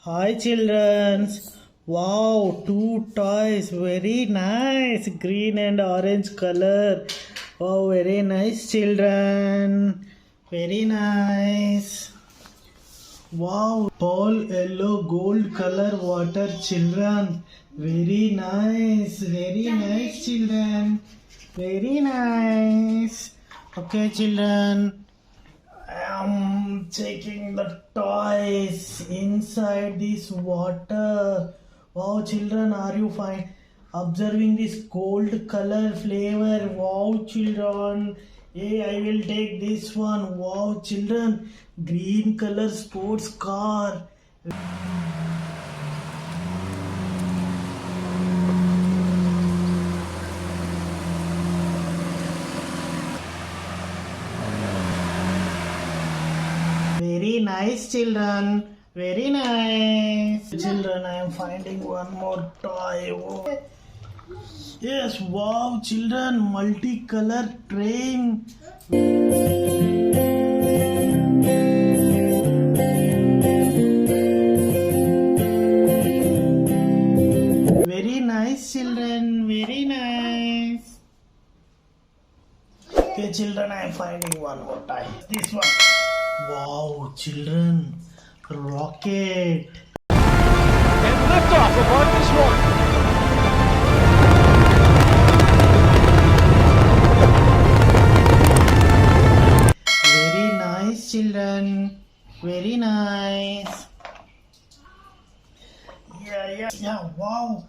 Hi children. Wow, two toys. Very nice. Green and orange color. Wow, very nice children. Very nice. Wow, pearl yellow gold color water children. Very nice. Very nice children. Very nice. Okay children. I'm taking the toys inside this water. Wow, children, are you fine? Observing this gold color flavor. Wow, children. Hey, I will take this one. Wow, children. Green color sports car. Very nice children. Very nice. Children, I am finding one more toy. Oh. Yes, wow, children, multicolor train. Very nice children. Very nice. Okay, children, I am finding one more toy. This one. Wow, children, rocket. And liftoff of Artemis 1. Very nice, children. Very nice. Yeah. Wow,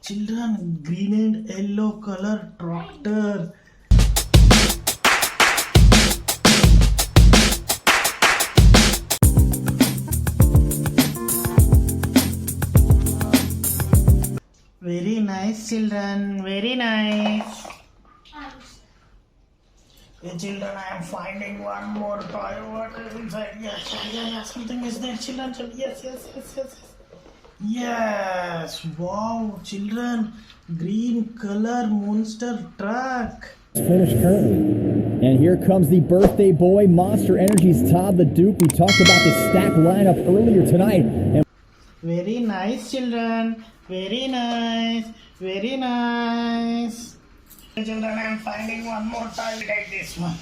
children, green and yellow color tractor. Very nice children, very nice. Hey children, I am finding one more toy. What is inside? Yeah, something is there children. Yes. Yes, wow children, green color monster truck. Finished currently. And here comes the birthday boy, Monster Energy's Todd the Duke. We talked about this stack lineup earlier tonight. And very nice children, very nice, very nice. Children, I am finding one more toy like this one.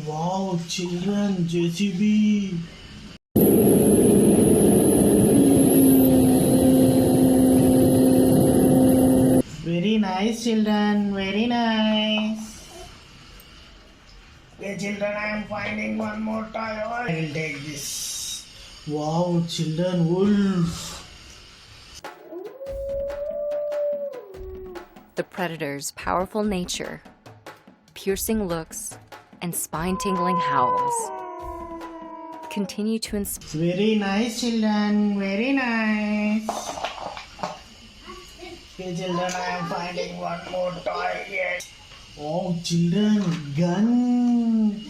Wow, children, JCB. Very nice children, very nice. Okay, children, I am finding one more toy. I will take this. Wow, children, wolf. The predator's powerful nature, piercing looks, and spine-tingling howls continue to inspire. Very nice children, very nice. Okay children, I am finding one more toy here. Oh children, gun.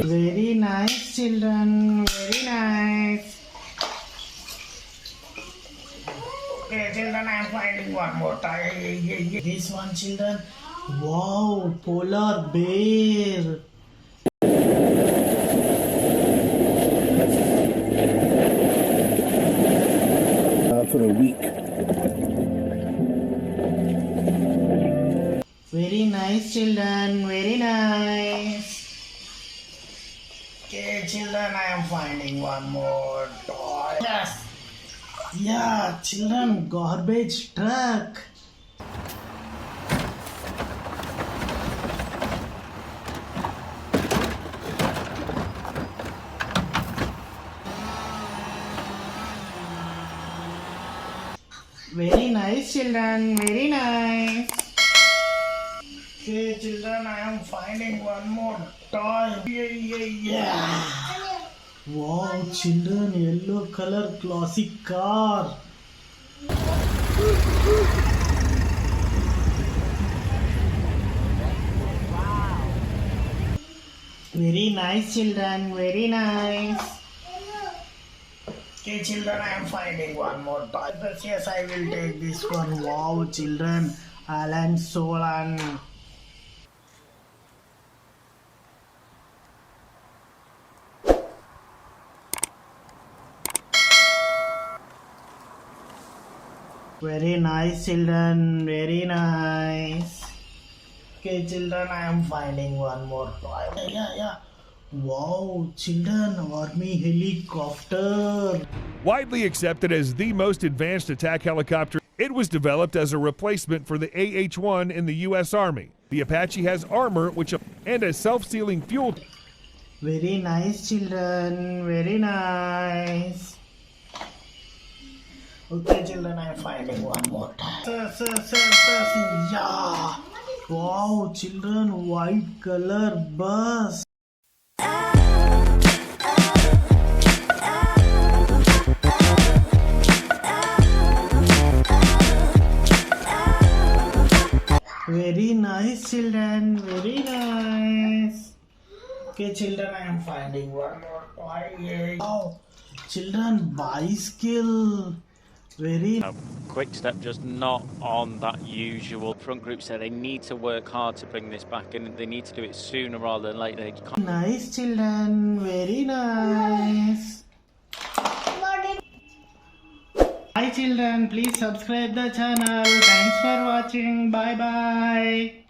Very nice children, very nice. Okay children, I am finding one more toy. This one children. Wow, polar bear. for a week. Very nice children, very nice. Okay children, I am finding one more toy. Yes. Yeah, children, garbage truck. Very nice children, very nice. Okay children, I am finding one more toy. Yeah. Wow children, yellow color classic car. Very nice children, very nice. Okay, children, I am finding one more toy. Yes, I will take this one. Wow, children, Alan Solan. Very nice, children. Very nice. Okay, children, I am finding one more toy. Yeah. Wow, children, army helicopter. Widely accepted as the most advanced attack helicopter, it was developed as a replacement for the AH-1 in the U.S. Army. The Apache has armor and a self-sealing fuel. Very nice, children. Very nice. Okay, children, I am finding one more time. Sir. Yeah. Wow, children, white color bus. Very nice, children. Very nice. Okay, children, I am finding one more toy. Oh, children, bicycle. Very Quick step, just not on that usual. Front group said they need to work hard to bring this back and they need to do it sooner rather than later. nice, children. Very nice. Hi, children. Please subscribe the channel. Thanks for watching. Bye bye.